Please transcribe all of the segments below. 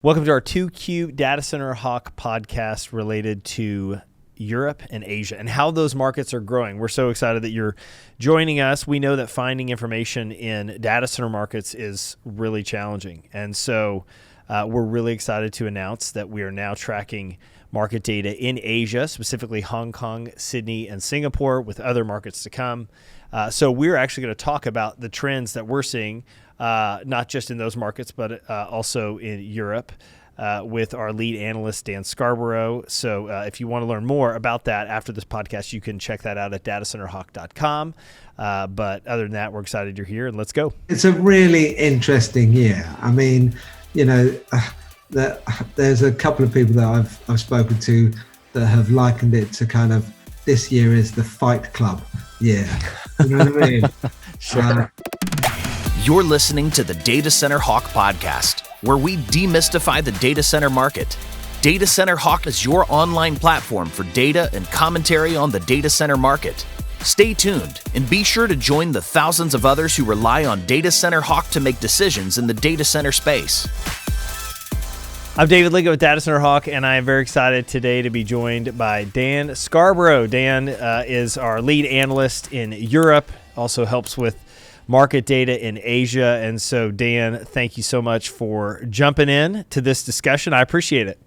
Welcome to our 2Q Data Center Hawk podcast related to Europe and Asia and how those markets are growing. We're so excited that you're joining us. We know that finding information in data center markets is really challenging. And so we're really excited to announce that we are now tracking market data in Asia, specifically Hong Kong, Sydney, and Singapore, with other markets to come. So we're actually going to talk about the trends that we're seeing, not just in those markets, but also in Europe with our lead analyst, Dan Scarborough. So if you want to learn more about that after this podcast, you can check that out at datacenterhawk.com. But other than that, we're excited you're here, and let's go. It's a really interesting year. I mean, you know, there's a couple of people that I've spoken to that have likened it to kind of this year is the Fight Club year. You know what I mean? Sure. You're listening to the Data Center Hawk podcast, where we demystify the data center market. Data Center Hawk is your online platform for data and commentary on the data center market. Stay tuned and be sure to join the thousands of others who rely on Data Center Hawk to make decisions in the data center space. I'm David Liggett with Data Center Hawk, and I am very excited today to be joined by Dan Scarborough. Dan is our lead analyst in Europe, also helps with market data in Asia. And so, Dan, thank you so much for jumping in to this discussion. I appreciate it.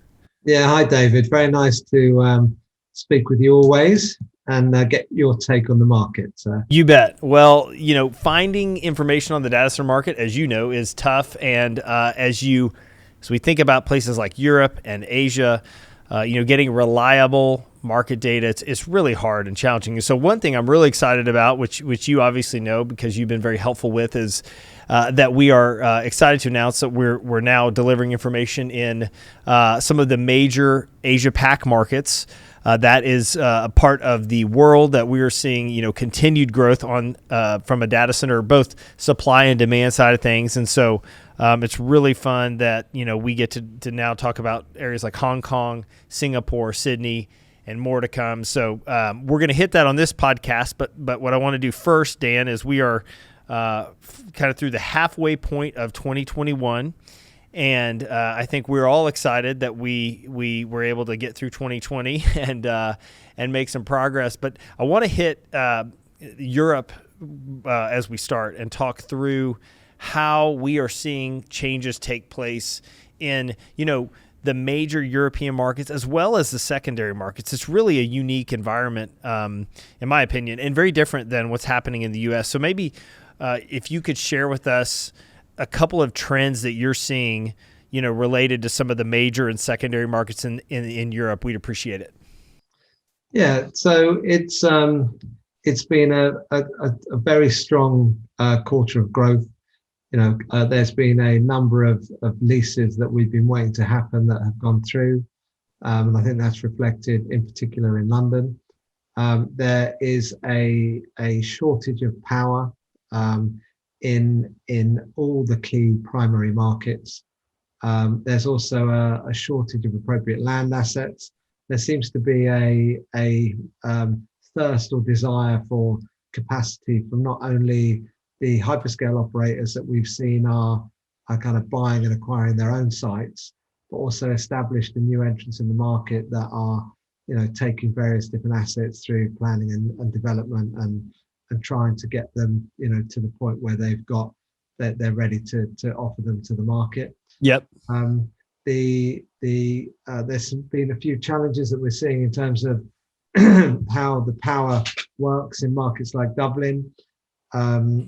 Yeah, hi, David. Very nice to speak with you always and get your take on the market. You bet. Well, you know, finding information on the data center market, as you know, is tough. And as we think about places like Europe and Asia, getting reliable market data, it's really hard and challenging. So one thing I'm really excited about, which you obviously know because you've been very helpful with, is that we are excited to announce that we're now delivering information in some of the major Asia-Pac markets. That is a part of the world that we are seeing, continued growth on from a data center, both supply and demand side of things. And so it's really fun that, we get to now talk about areas like Hong Kong, Singapore, Sydney, and more to come. So we're going to hit that on this podcast. But what I want to do first, Dan, is we are kind of through the halfway point of 2021. And I think we're all excited that we were able to get through 2020 and make some progress. But I want to hit Europe as we start and talk through how we are seeing changes take place in, the major European markets as well as the secondary markets. It's really a unique environment, in my opinion, and very different than what's happening in the U.S. So maybe if you could share with us a couple of trends that you're seeing, related to some of the major and secondary markets in Europe, we'd appreciate it. Yeah, so it's been a very strong quarter of growth. There's been a number of leases that we've been waiting to happen that have gone through, and I think that's reflected in particular in London. There is a shortage of power in all the key primary markets. There's also a shortage of appropriate land assets. There seems to be a thirst or desire for capacity from not only the hyperscale operators that we've seen are kind of buying and acquiring their own sites, but also established and new entrants in the market that are, taking various different assets through planning and development and trying to get them, to the point where they're ready to offer them to the market. Yep. There's been a few challenges that we're seeing in terms of how the power works in markets like Dublin.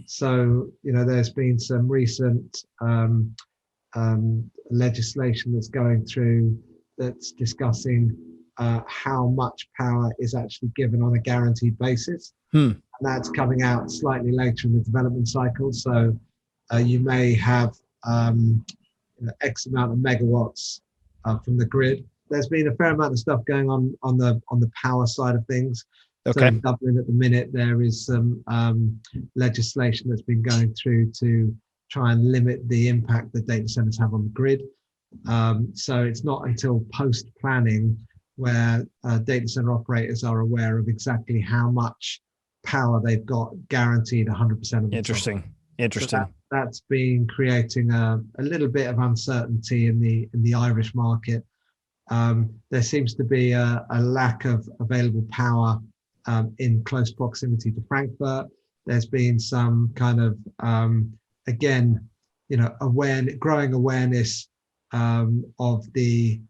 So there's been some recent legislation that's going through that's discussing how much power is actually given on a guaranteed basis. And that's coming out slightly later in the development cycle. So you may have X amount of megawatts from the grid. There's been a fair amount of stuff going on the power side of things. Okay. So in Dublin at the minute, there is some legislation that's been going through to try and limit the impact that data centers have on the grid. So it's not until post-planning where data center operators are aware of exactly how much power they've got guaranteed 100% of the Interesting. time. So Interesting. that's been creating a little bit of uncertainty in the Irish market. There seems to be a lack of available power in close proximity to Frankfurt. There's been some kind of again, growing awareness of the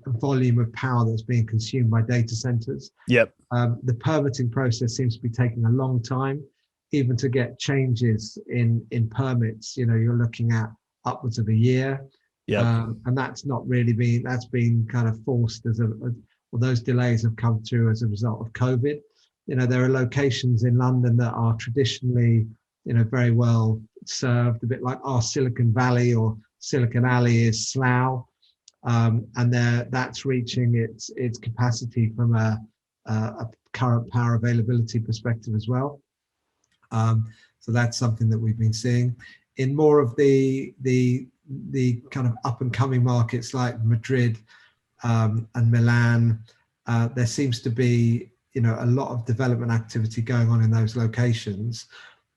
volume of power that's being consumed by data centers. Yep. The permitting process seems to be taking a long time, even to get changes in permits. You're looking at upwards of a year. Yep. And that's not really that's been kind of forced well, those delays have come through as a result of COVID. There are locations in London that are traditionally, very well served, a bit like our Silicon Valley or Silicon Alley is Slough. And that's reaching its capacity from a current power availability perspective as well. So that's something that we've been seeing in more of the kind of up and coming markets like Madrid and Milan. There seems to be a lot of development activity going on in those locations,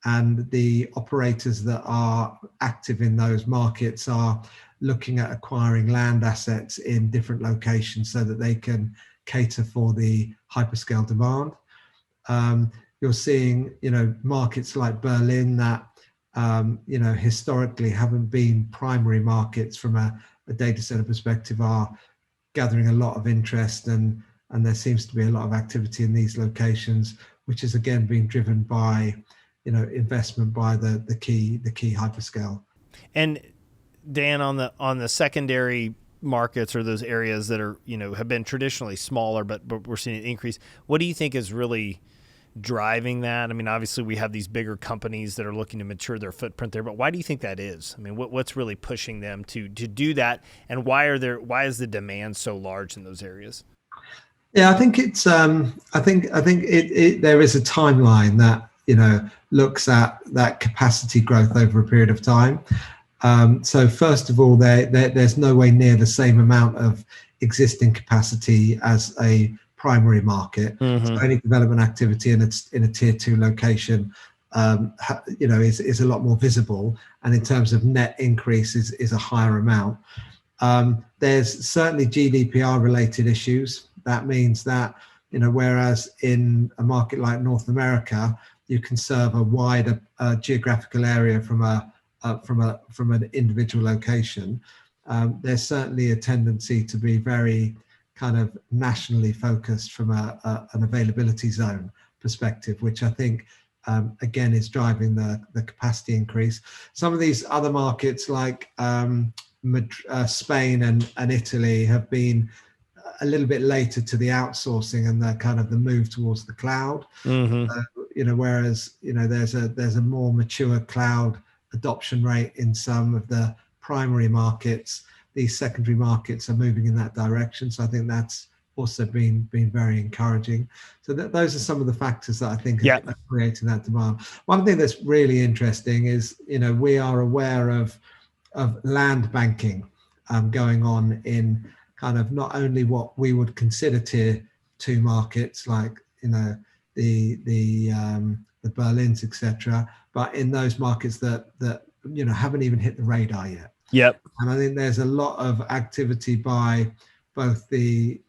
and the operators that are active in those markets are looking at acquiring land assets in different locations so that they can cater for the hyperscale demand. You're seeing, markets like Berlin that, historically haven't been primary markets from a data center perspective, are gathering a lot of interest, and there seems to be a lot of activity in these locations, which is again being driven by, investment by the key hyperscale. And Dan, on the secondary markets, or those areas that are, have been traditionally smaller, but we're seeing an increase, what do you think is really driving that? I mean, obviously we have these bigger companies that are looking to mature their footprint there, but why do you think that is? I mean, what's really pushing them to do that, and why is the demand so large in those areas? Yeah, I think it's I think there is a timeline that looks at that capacity growth over a period of time. So first of all, there's no way near the same amount of existing capacity as a primary market. Mm-hmm. So any development activity in a tier 2 location, is a lot more visible, and in terms of net increase is a higher amount. There's certainly GDPR related issues. That means that, whereas in a market like North America, you can serve a wider geographical area from an individual location, there's certainly a tendency to be very kind of nationally focused from an availability zone perspective, which I think again is driving the capacity increase. Some of these other markets like Spain and Italy have been a little bit later to the outsourcing and the kind of the move towards the cloud. Mm-hmm. Whereas there's a more mature cloud adoption rate in some of the primary markets. These secondary markets are moving in that direction, so I think that's also been very encouraging. So those are some of the factors that I think are creating that demand. One thing that's really interesting is we are aware of land banking going on in kind of not only what we would consider tier 2 markets like the Berlins, etc., but in those markets that haven't even hit the radar yet. Yep. And I think there's a lot of activity by both the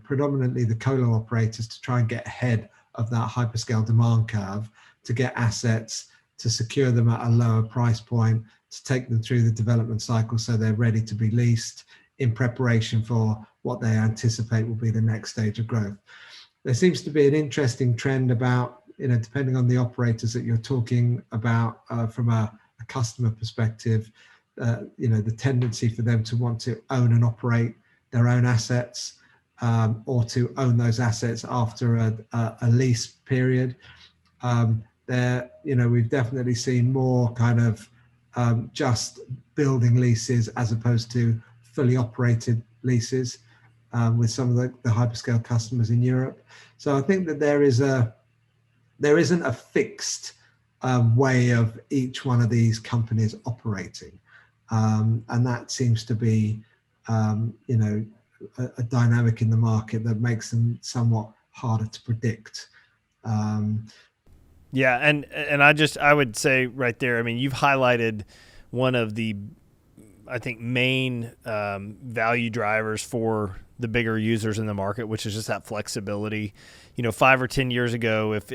predominantly the colo operators to try and get ahead of that hyperscale demand curve, to get assets, to secure them at a lower price point, to take them through the development cycle so they're ready to be leased in preparation for what they anticipate will be the next stage of growth. There seems to be an interesting trend about, depending on the operators that you're talking about from a customer perspective, the tendency for them to want to own and operate their own assets, or to own those assets after a lease period. We've definitely seen more kind of just building leases as opposed to fully operated leases with some of the hyperscale customers in Europe. So I think that there isn't a fixed way of each one of these companies operating, and that seems to be a dynamic in the market that makes them somewhat harder to predict. Yeah, and I would say right there, I mean, you've highlighted one of the, I think, main value drivers for the bigger users in the market, which is just that flexibility. 5 or 10 years ago, if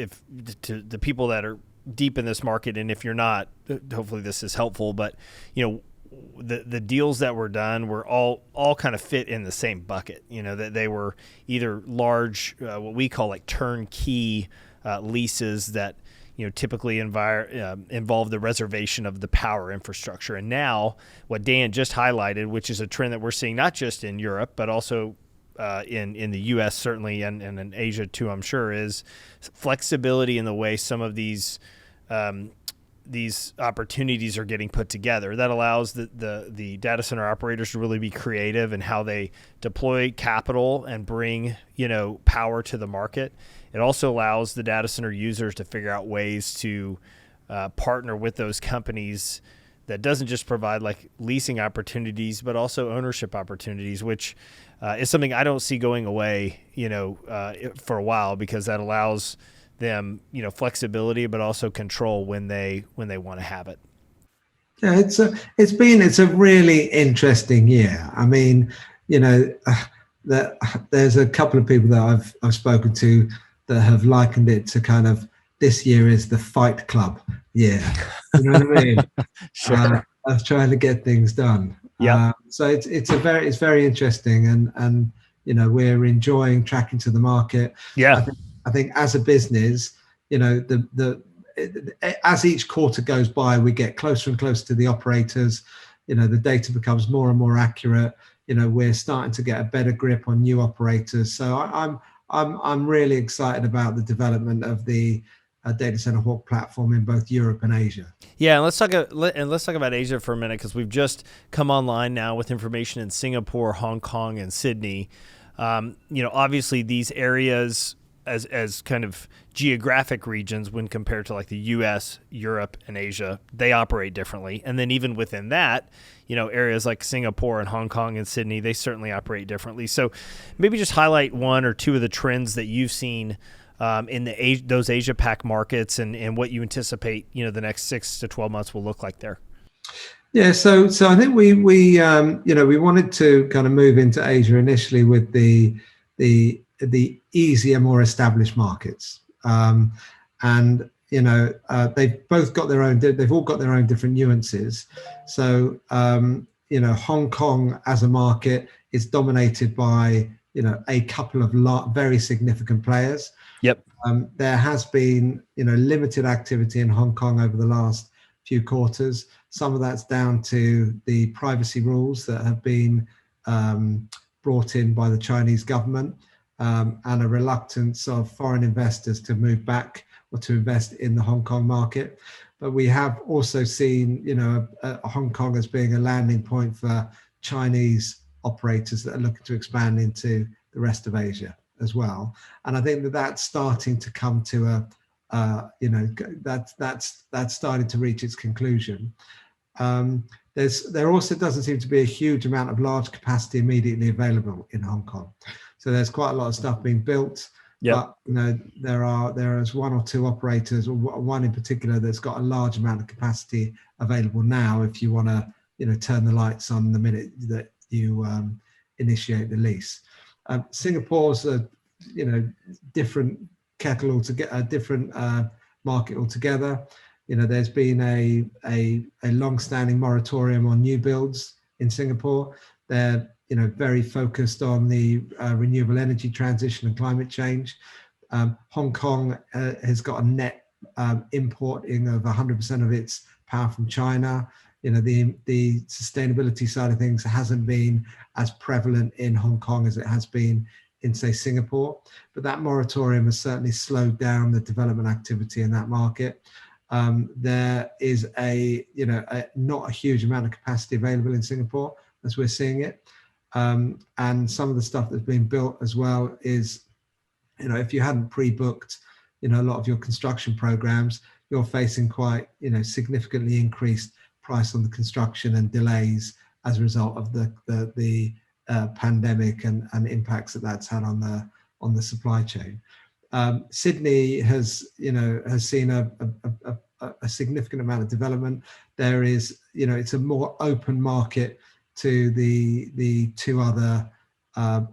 to the people that are deep in this market, and if you're not, hopefully this is helpful, but the deals that were done were all kind of fit in the same bucket. That they were either large, what we call like turnkey leases that typically involve the reservation of the power infrastructure. And now what Dan just highlighted, which is a trend that we're seeing not just in Europe, but also in the U.S. certainly, and in Asia too, I'm sure, is flexibility in the way some of these opportunities are getting put together. That allows the data center operators to really be creative in how they deploy capital and bring power to the market. It also allows the data center users to figure out ways to partner with those companies that doesn't just provide like leasing opportunities, but also ownership opportunities, which is something I don't see going away, for a while, because that allows them, flexibility, but also control when they want to have it. Yeah, it's a really interesting year. I mean, there's a couple of people that I've spoken to that have likened it to kind of, this year is the Fight Club year. You know what I mean? Sure. Of trying to get things done. Yeah. So it's very interesting, and we're enjoying tracking to the market. Yeah. I think as a business, as each quarter goes by, we get closer and closer to the operators. The data becomes more and more accurate. We're starting to get a better grip on new operators. So I'm really excited about the development of the Data Center Hawk platform in both Europe and Asia. Yeah, and let's talk about Asia for a minute, because we've just come online now with information in Singapore, Hong Kong, and Sydney. Obviously these areas as kind of geographic regions, when compared to like the U.S., Europe, and Asia, they operate differently. And then even within that, areas like Singapore and Hong Kong and Sydney, they certainly operate differently. So maybe just highlight one or two of the trends that you've seen in those Asia Pac markets, and what you anticipate, the next 6 to 12 months will look like there. Yeah, so I think we wanted to kind of move into Asia initially with the easier, more established markets, and they've all got their own different nuances. So Hong Kong as a market is dominated by a couple of very significant players. Yep. There has been limited activity in Hong Kong over the last few quarters. Some of that's down to the privacy rules that have been brought in by the Chinese government, and a reluctance of foreign investors to move back or to invest in the Hong Kong market. But we have also seen Hong Kong as being a landing point for Chinese operators that are looking to expand into the rest of Asia as well. And I think that's starting to come to that's starting to reach its conclusion. There also doesn't seem to be a huge amount of large capacity immediately available in Hong Kong. So there's quite a lot of stuff being built. Yep. But there is one or two operators, or one in particular, that's got a large amount of capacity available now if you want to turn the lights on the minute that you initiate the lease. Singapore's a different kettle altogether, a different market altogether. There's been a long-standing moratorium on new builds in Singapore. They're very focused on the renewable energy transition and climate change. Hong Kong has got a net importing of 100% of its power from China. The sustainability side of things hasn't been as prevalent in Hong Kong as it has been in, say, Singapore. But that moratorium has certainly slowed down the development activity in that market. There is not a huge amount of capacity available in Singapore as we're seeing it. And some of the stuff that's being built as well is, if you hadn't pre-booked, a lot of your construction programs, you're facing quite, significantly increased price on the construction and delays as a result of the pandemic and impacts that's had on the supply chain. Sydney has seen a significant amount of development. There is, it's a more open market to the two other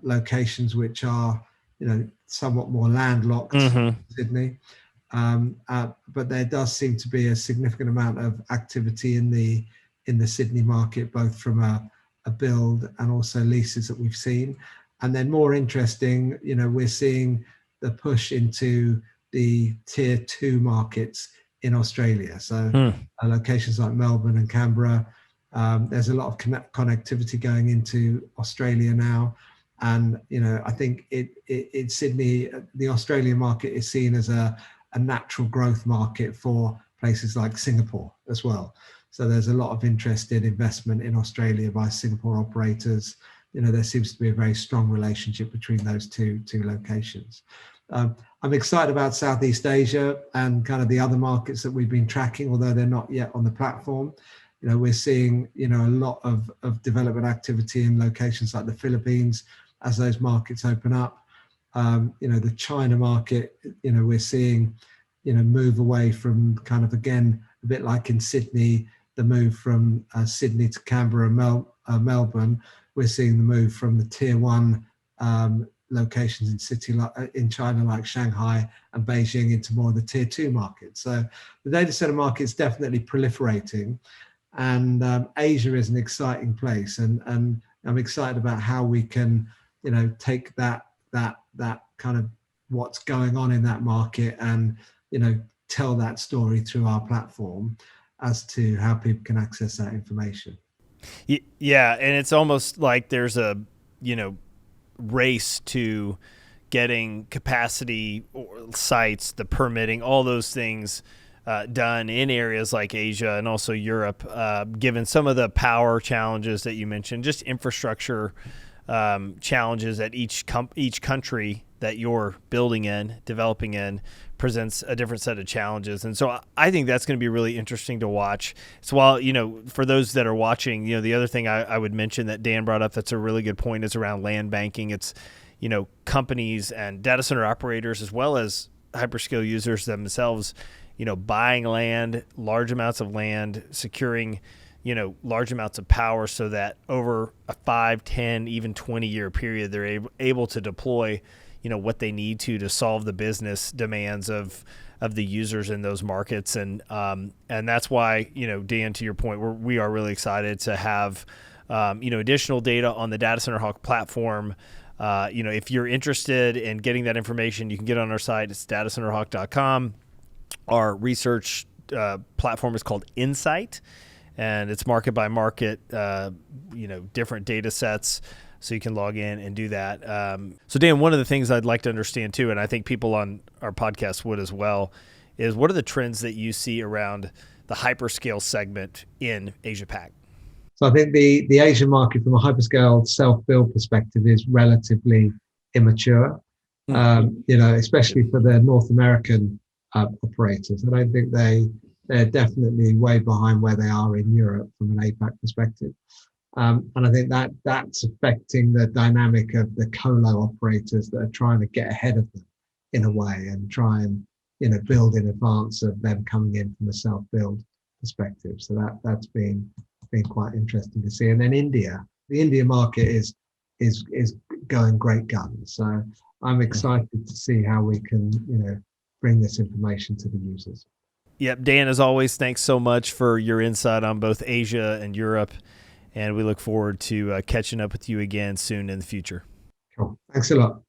locations, which are, somewhat more landlocked. Sydney. But there does seem to be a significant amount of activity in the Sydney market, both from a build and also leases that we've seen. And then more interesting, we're seeing the push into the tier 2 markets in Australia. So locations like Melbourne and Canberra, there's a lot of connectivity going into Australia now. And, I think it Sydney, the Australian market is seen as a natural growth market for places like Singapore as well. So there's a lot of interested investment in Australia by Singapore operators. There seems to be a very strong relationship between those two locations. I'm excited about Southeast Asia and kind of the other markets that we've been tracking, although they're not yet on the platform. We're seeing, a lot of development activity in locations like the Philippines as those markets open up. The China market, we're seeing, move away from kind of, again, a bit like in Sydney, the move from Sydney to Canberra and Melbourne. We're seeing the move from the tier 1 locations in China like Shanghai and Beijing into more of the tier 2 markets. So the data center market is definitely proliferating, and Asia is an exciting place. And I'm excited about how we can, take that kind of what's going on in that market and, tell that story through our platform as to how people can access that information. Yeah, and it's almost like there's a, race to getting capacity or sites, the permitting, all those things done in areas like Asia and also Europe, given some of the power challenges that you mentioned, just infrastructure challenges that each country that you're building in, developing in, presents a different set of challenges. And so I think that's going to be really interesting to watch. So while, for those that are watching, the other thing I would mention that Dan brought up that's a really good point is around land banking. It's, companies and data center operators as well as hyperscale users themselves, buying land, large amounts of land, securing, large amounts of power so that over a 5, 10, even 20-year period, they're able to deploy what they need to solve the business demands of the users in those markets. And that's why, Dan, to your point, we are really excited to have, additional data on the Data Center Hawk platform. If you're interested in getting that information, you can get on our site. It's datacenterhawk.com. Our research platform is called Insight, and it's market by market, different data sets. So you can log in and do that. So Dan, one of the things I'd like to understand too, and I think people on our podcast would as well, is what are the trends that you see around the hyperscale segment in Asia-Pac? So I think the Asian market from a hyperscale self-build perspective is relatively immature, especially for the North American operators. I don't think they're definitely way behind where they are in Europe from an APAC perspective. And I think that's affecting the dynamic of the colo operators that are trying to get ahead of them in a way and try and, build in advance of them coming in from a self-build perspective. So that's been quite interesting to see. And then the India market is going great guns. So I'm excited to see how we can, bring this information to the users. Yep. Dan, as always, thanks so much for your insight on both Asia and Europe. And we look forward to catching up with you again soon in the future. Cool. Thanks a lot.